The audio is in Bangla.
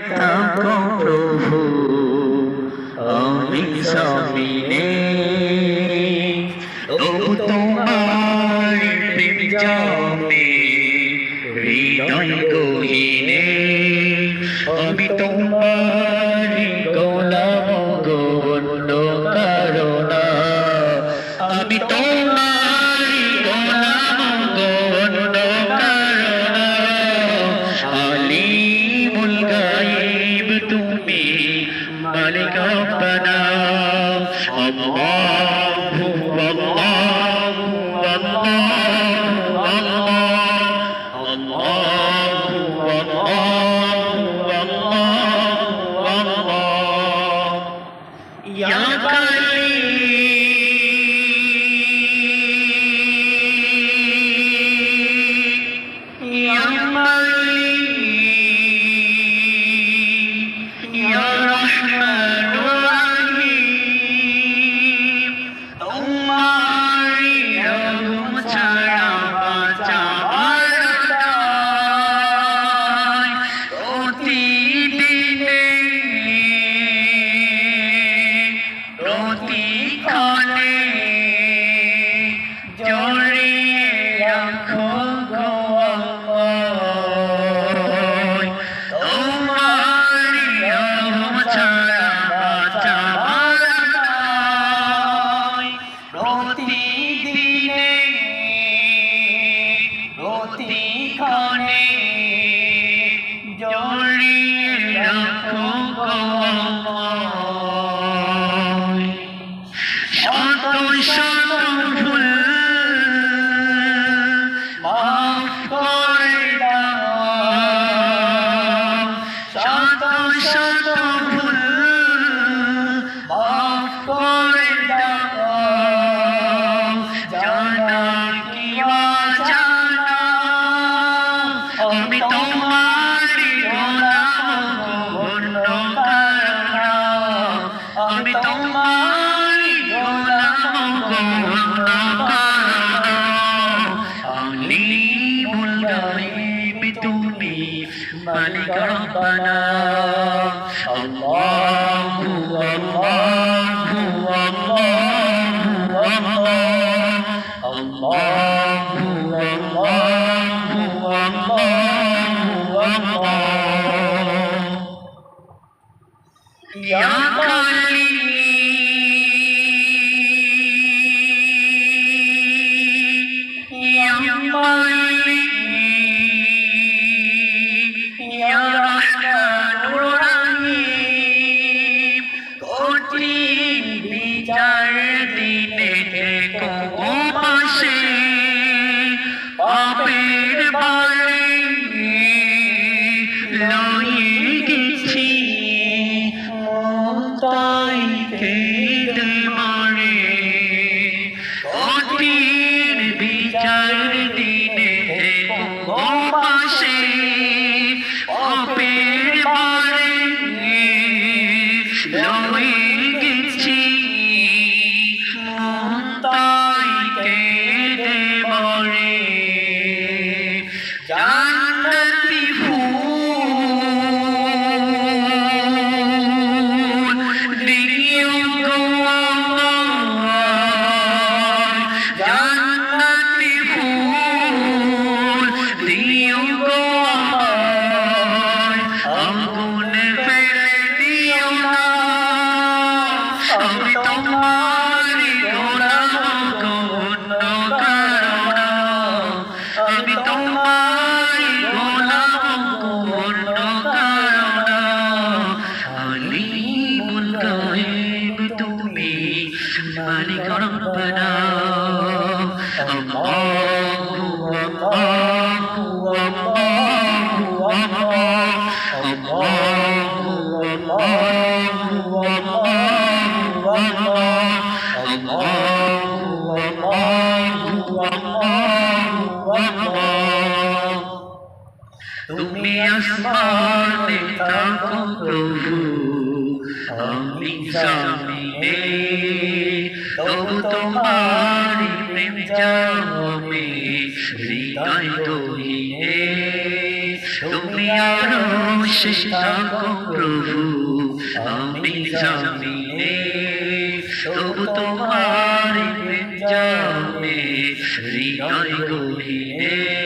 থাকো প্রভু আমি সামিনে তবু তোমার প্রেম জানে হৃদয় গহীনে আমি তোমার গোলাম গো অন্য কারো না আমি তোমার গোলাম গো অন্য কারো না আলিমুল গায়ব তুমি মালিক রব্বানা আল্লাহু আল্লাহু আল্লাহু আল্লাহু ইয়া প্রতিক্ষণে জড়িয়ে রাখো গো আমায় শত শত ভুল মাফ করে দাও শত শত ভুল মাফ করে দাও জানা কি অজানা আমি তোমার গোলাম অন্য কারো না আমি তোমার গোলাম অন্য কারো না আলিমুল গায়ব তুমি মালিক রব্বানা আল্লাহু আল্লাহু আল্লাহু Ya Kali Ya Mali Ya Rahmanur Rahim কঠিন বিচার দিনে থেকো পাশে পাপের বারে লয়ে গেছি তাই কেঁদে মরে কঠিন বিচার দিনে থেকো পাশে পাপের বারে লয়ে গেছি তাই কেঁদে মরে জান্নাতি ফুল দিও গো আমায় জান্নাতি ফুল দিও গো আমায় আগুন ফেলে দিও না আমি তোমার গোলাম গো অন্য কারো না আমি তোমার গোলাম গো অন্য কারো না আলিমুল গায়ব তুমি মালিক রব্বানা আল্লাহু আল্লাহু তুমি আসমানে থাকো প্রভু আমি সামিনে তবু তোমার প্রেম জানে হৃদয় গহীনে তুমি আরো পাশে থাকো প্রভু আমি জামিনে তবু তোমার প্রেম জানে হৃদয় গভীরে